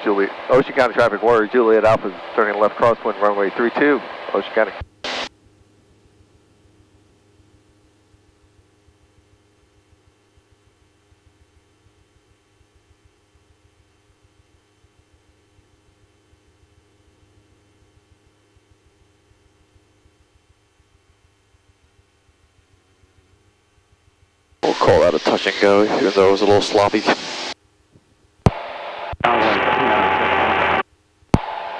Juliet, Ocean County traffic, Warrior Juliet Alpha is turning left crosswind, runway 32, Ocean County. We'll call that a touch and go, even though it was a little sloppy.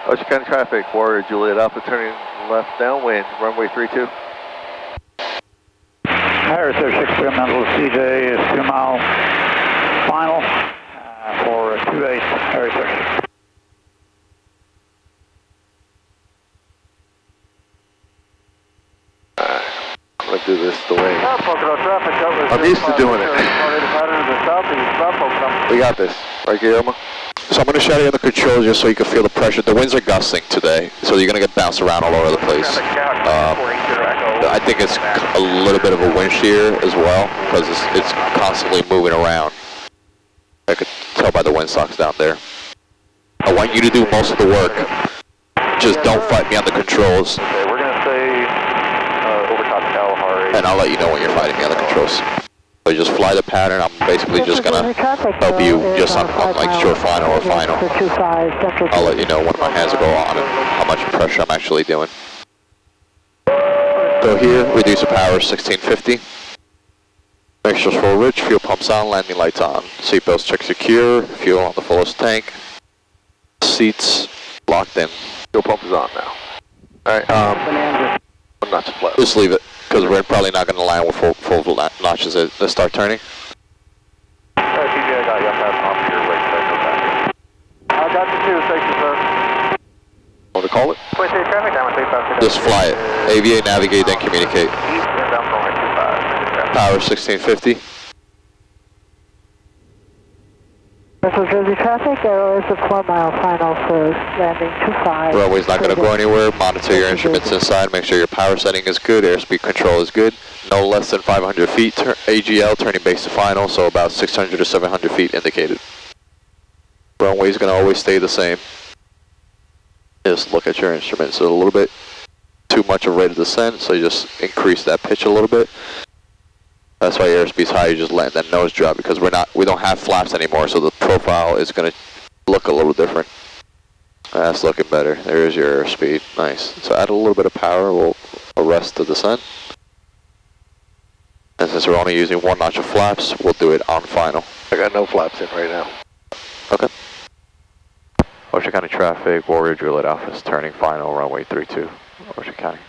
Ocean County traffic, Warrior Juliet Alpha turning left downwind, runway 32. Harris Air 6 experimental CJ is 2 mile final for 28 Harris Air 6. I'm going to do this the way I'm used to doing it. We got this, right, Guillermo? So I'm going to shadow you on the controls just so you can feel the pressure. The winds are gusting today, so you're going to get bounced around all over the place. I think it's a little bit of a wind shear as well, because it's constantly moving around. I could tell by the windsocks down there. I want you to do most of the work. Just don't fight me on the controls. Okay, we're going to stay over top Kalahari. And I'll let you know when you're fighting me on the controls. So just fly the pattern. I'm basically just going to help you just on like short final or final. I'll let you know when my hands go on and how much pressure I'm actually doing. So here, reduce the power 1650. Make sure full rich, fuel pumps on, landing lights on. Seatbelts check secure, fuel on the fullest tank. Seats locked in. Fuel pump is on now. Alright, I'm not to float. Just leave it, because we're probably not going to land with full notches as they start turning. TJ, I got you. I'm passing off your wake back. I got you too, thank you, sir. Want to call it? Just fly it. AVA, navigate, then communicate. Power 1650. Central Jersey traffic, arrow is a 4 mile final for landing 25. Runway's not going to go anywhere. Monitor your instruments inside. Make sure your power setting is good. Airspeed control is good. No less than 500 feet. AGL turning base to final, so about 600 to 700 feet indicated. Runway's going to always stay the same. Just look at your instruments. So a little bit too much of rate of descent, so you just increase that pitch a little bit. That's why airspeed's high. You just let that nose drop because we don't have flaps anymore, so the profile is going to look a little different. That's looking better. There's your airspeed. Nice. So add a little bit of power. We'll arrest the descent. And since we're only using one notch of flaps, we'll do it on final. I got no flaps in right now. Okay. Ocean County traffic, Warrior Juliet Alpha is turning final, runway 32, Ocean County.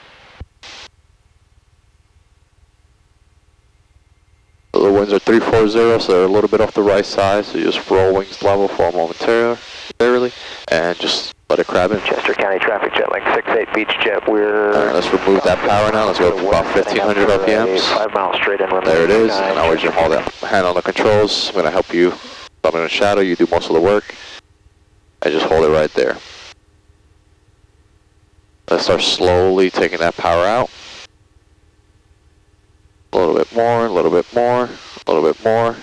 So the winds are 340, so they're a little bit off the right side, so you just roll wings level for a momentarily, and just let it crab in. Chester County traffic, jet length 68 Beach Jet, we're... Let's remove that power now, let's go to about 1500 RPMs. 5 miles straight in. There it is, and now we just hold that hand on the controls. I'm going to help you. I'm going to shadow, you do most of the work. I just hold it right there. Let's start slowly taking that power out. A little bit more, a little bit more, a little bit more.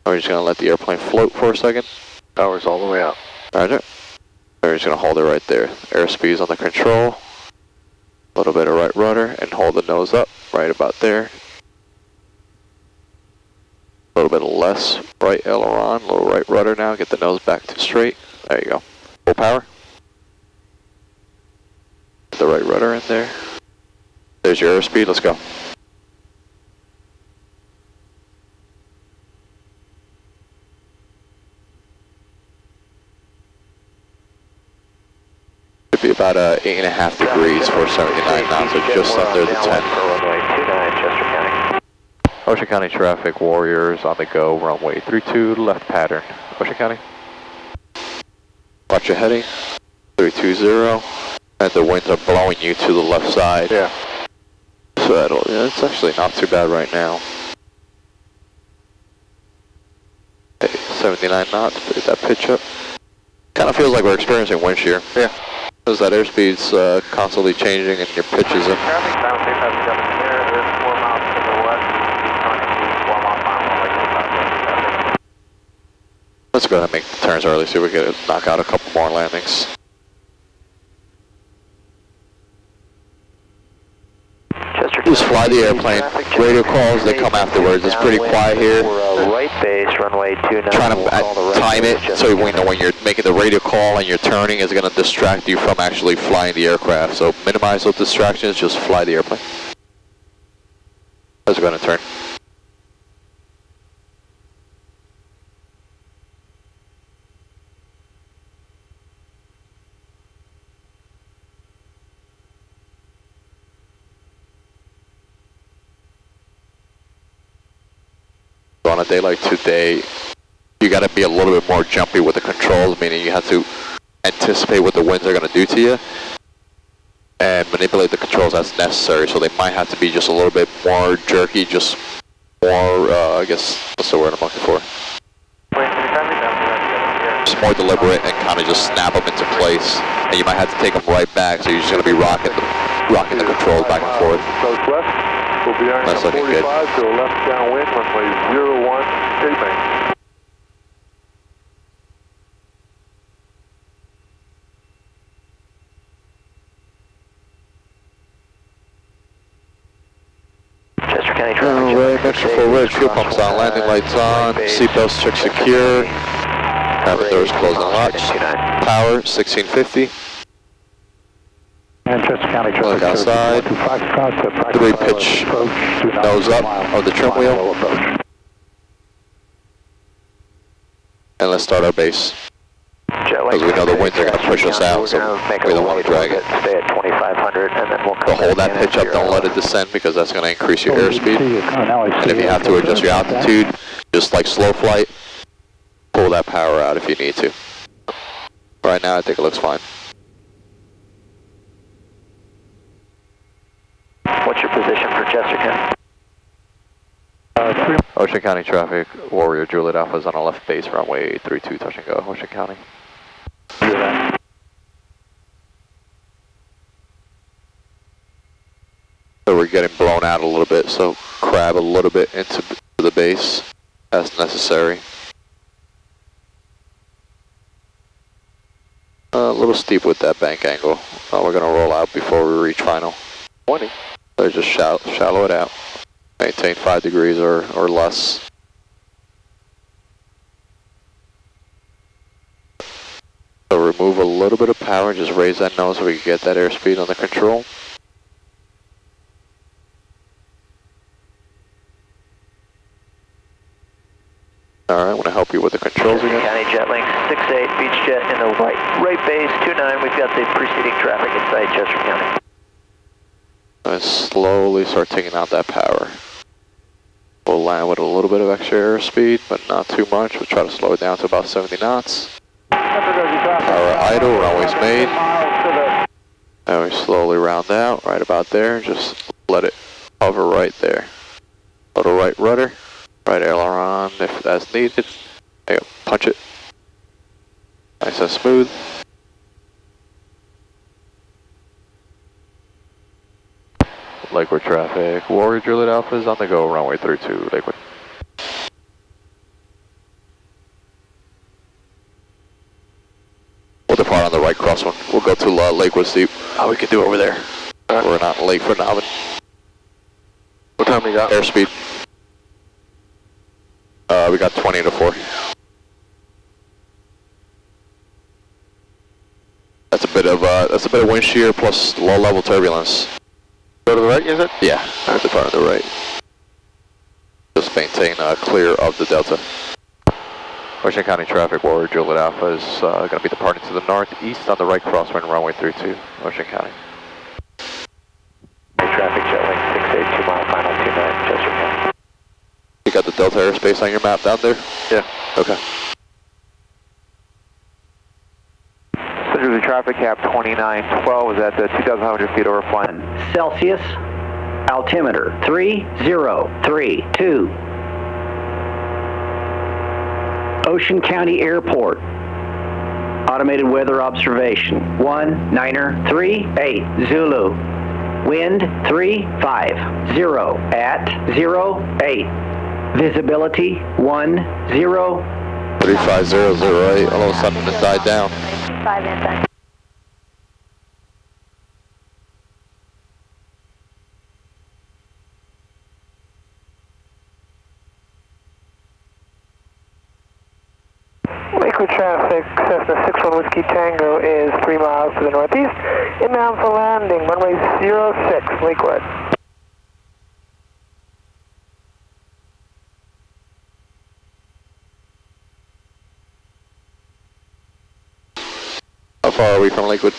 We're just going to let the airplane float for a second. Power's all the way out. Roger. We're just going to hold it right there. Airspeed's on the control. A little bit of right rudder and hold the nose up right about there. A little bit less right aileron, a little right rudder now. Get the nose back to straight. There you go. Full power. Get the right rudder in there. There's your airspeed. Let's go. Should be about 8.5 degrees for 79 knots, so just under the 10. Ocean County traffic, Warriors on the go, runway 32, left pattern. Ocean County. Watch your heading, 320, and the winds are blowing you to the left side. Yeah. So it's actually not too bad right now. Okay, 79 knots, get that pitch up. Kind of feels like we're experiencing wind shear. Yeah. Because that airspeed's constantly changing and your pitch is up. Let's go ahead and make the turns early so we can knock out a couple more landings. Just fly the airplane. Radio calls, they come afterwards. It's pretty quiet here. Right base, runway 29. Trying to time it so we know when you're making the radio call and you're turning is going to distract you from actually flying the aircraft. So minimize those distractions, just fly the airplane. Let's go ahead and turn. On a day like today, you got to be a little bit more jumpy with the controls, meaning you have to anticipate what the winds are going to do to you and manipulate the controls as necessary. So they might have to be just a little bit more jerky, just more, I guess, what's the word I'm looking for? Just more deliberate and kind of just snap them into place. And you might have to take them right back, so you're just going to be rocking the controls back and forth. Southwest. We'll be earning That's a looking 45 good. to a left downwind, runway 01, taping. Chester County traffic. Alright, extra full red, fuel pumps on, landing lights on, seatbelts check secure, cabin doors closed and locked, power 1650. And Chester County traffic. Look outside. 3 pitch nose up of the trim wheel. And let's start our base. Because we know the winds are going to push us out, so we don't want to drag it. Stay at 2,500 and then we'll come So hold that pitch up, don't let it descend because that's going to increase your airspeed. And if you have to adjust your altitude, just like slow flight, pull that power out if you need to. Right now I think it looks fine. What's your position for Chester County? Ocean County traffic, Warrior Juliet Alpha is on a left base, runway 32, touch and go, Ocean County. So we're getting blown out a little bit, so crab a little bit into the base as necessary. A little steep with that bank angle. We're going to roll out before we reach final. 20. So just shallow it out. Maintain 5 degrees or less. So remove a little bit of power, just raise that nose so we can get that airspeed on the control. Alright, I'm going to help you with the controls again. County Jetlink 68, Beach Jet in the right base, 29. We've got the preceding traffic inside Chester County. And slowly start taking out that power. We'll land with a little bit of extra airspeed, but not too much. We'll try to slow it down to about 70 knots. Power idle, runway's made. And we slowly round out right about there. Just let it hover right there. Little right rudder, right aileron if that's needed. There you go, punch it. Nice and smooth. Lakewood traffic, Warrior Juliet Alpha is on the go, runway 32, Lakewood. We'll depart on the right crosswind. We'll go to Lakewood, see how we can do over there. We're not late for Navin. What time we got? Airspeed. We got 20 to 4. That's a bit of wind shear plus low level turbulence. Go to the right, is it? Yeah, we'll depart on the right. Just maintain clear of the delta. Ocean County traffic, Warrior Juliet Alpha is going to be departing to the northeast on the right crosswind, runway 32, Ocean County. Traffic Jetlink 682 mile final 29, Chester County. You got the delta airspace on your map down there? Yeah. Okay. New Jersey traffic cap 2912 is at 2,500 feet over flying. Celsius, altimeter 3032. Ocean County Airport, automated weather observation 1938 Zulu, wind 350 at 08, visibility 10 3500, all of a sudden it died down. 5 and Lakewood traffic, Cessna 61 Whiskey Tango is 3 miles to the northeast. Inbound for landing, runway 06, Lakewood. How far are we from Lakewood?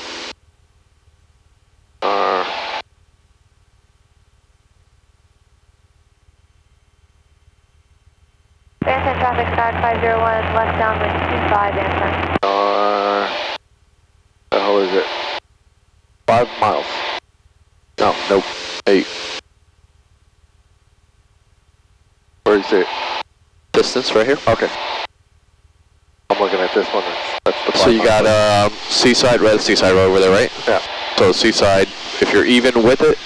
Anton traffic start 501, left downwind 25 Anton. The hell is it? 5 miles. No, nope. 8. Where is it? Distance right here? Okay. I'm looking at this one. That's the So you got Seaside, red Seaside Road over there, right? Yeah. So Seaside, if you're even with it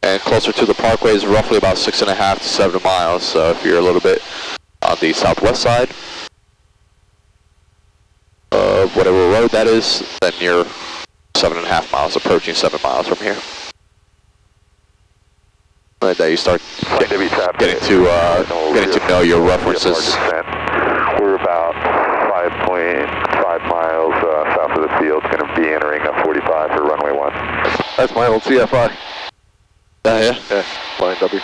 and closer to the parkway, is roughly about 6.5 to 7 miles. So if you're a little bit on the southwest side of whatever road that is, then you're 7.5 miles, approaching 7 miles from here. Right there, you start getting to know your references. We're about 5.5 miles south of the field. It's going to be entering a 45 for runway 1. That's my old CFI. Yeah? Yeah, Flying W.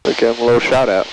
Give him a little shout out.